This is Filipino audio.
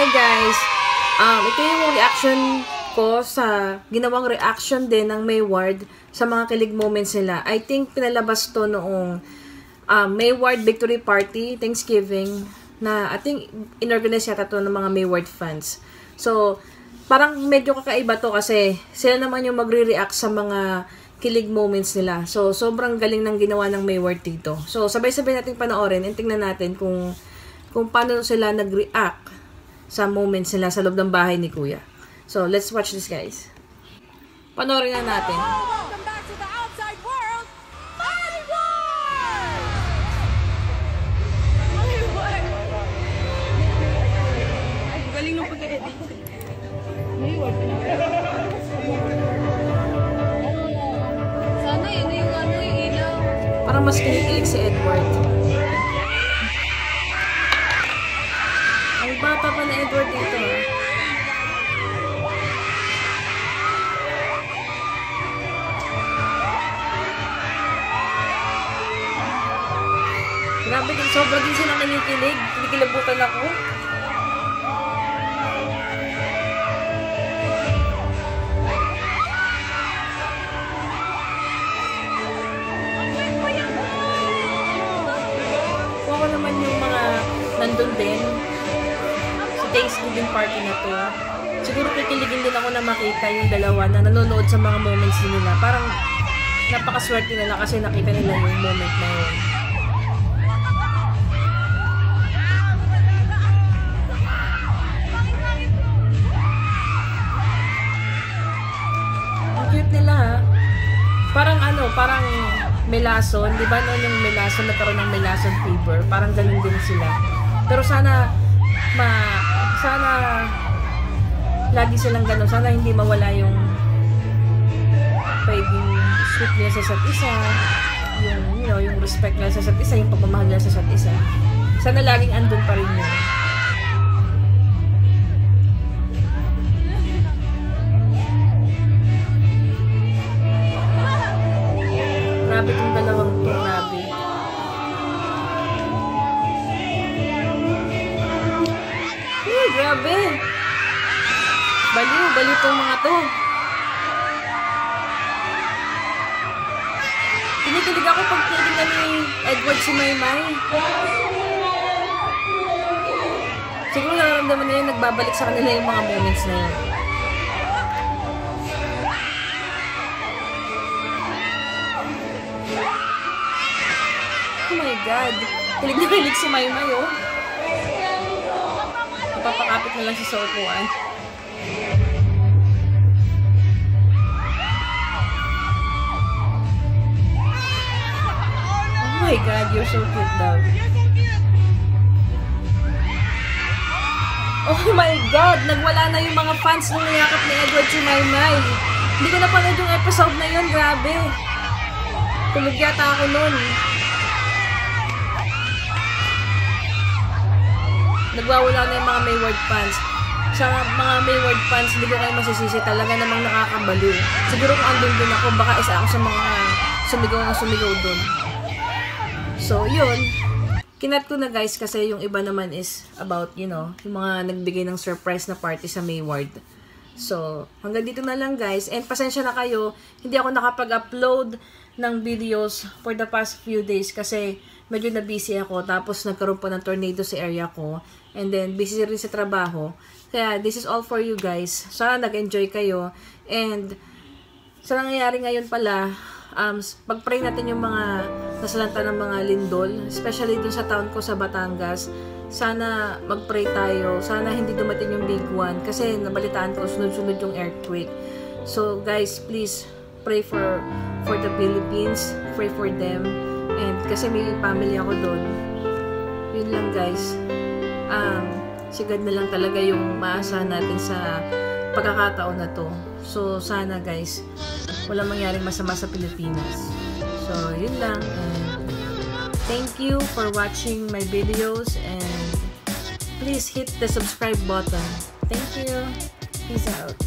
Hi guys! Ito yung reaction ko sa ginawang reaction din ng Mayward sa mga kilig moments nila. I think pinalabas to noong Mayward Victory Party, Thanksgiving, na I think inorganize yata to ng mga Mayward fans. So, parang medyo kakaiba to kasi sila naman yung magre-react sa mga kilig moments nila. So, sobrang galing ng ginawa ng Mayward dito. So, sabay-sabay natin panoorin and tingnan natin kung paano sila nag-react sa moments nila sa loob ng bahay ni Kuya. So, let's watch this, guys. Panoorin na natin. Welcome back to the outside world, Mayward! Mayward! Ay, galing nung pagka-edit. Mayward. Sana yun yung yung ilaw. Parang mas kinikilig si Edward. Ang bata pa na Edward dito, ha? Grabe din, sobra din silang kinikilig. Kinikilabutan ako. Kuha ko naman yung mga nandun din. Thanksgiving party na to. Siguro kikiligin din ako na makita yung dalawa na nanonood sa mga moments nila. Parang napakaswerte nila kasi nakita nila yung moment na yun. Ang cute nila, ha? Parang parang melason. Di ba noon yung melason, nagkaroon ng melason fever? Parang ganun din sila. Pero sana lagi silang gano'n. Sana hindi mawala yung pagiging sweet nila sa isa't isa, yung respect nila sa isa't isa, yung pagmamahal nila sa isa't isa. Sana laging andun pa rin yun. Grabe itong dalawang to, grabe. Grabe. Baliw tong mga to. Kinikilig ako pag tinignan ni Edward si Maymay. Siguro nararamdaman nila yung nagbabalik sa kanila yung mga moments na yun. Oh my God. Kilig na kilig si Maymay, oh. Papakapit na lang sa upuan. Oh my God, you're so cute, dog. Oh my God, nagwala na yung mga fans nung niyakap ni Edward si Maymay. Hindi ko napanood yung episode na yun, grabe. Tulog yata ako nun. Nagwawala na yung mga Mayward fans. Sa mga Mayward fans, hindi ko kayo masisisi. Talaga namang nakakabaliw. Siguro kung andun din ako, baka isa ako sa mga sumigaw dun. So, yun. Kinat ko na guys kasi yung iba naman is about, yung mga nagbigay ng surprise na party sa Mayward. So, hanggang dito na lang guys. And pasensya na kayo, hindi ako nakapag-upload ng videos for the past few days kasi medyo na-busy ako. Tapos nagkaroon pa ng tornado sa area ko. And then, busy rin sa trabaho. Kaya, this is all for you guys. Sana nag-enjoy kayo. And, sa nangyayari ngayon pala, pag-pray natin yung mga nasalanta ng mga lindol. Especially dun sa town ko sa Batangas. Sana mag-pray tayo. Sana hindi dumating yung big one. Kasi nabalitaan ko, sunod-sunod yung earthquake. So, guys, please, pray for the Philippines. Pray for them. And kasi may family ako doon. Yun lang guys. Si God na lang talaga yung maasahan natin sa pagkakataon na to. So sana guys, walang mangyaring masama sa Pilipinas. So yun lang. And thank you for watching my videos. And please hit the subscribe button. Thank you. Peace out.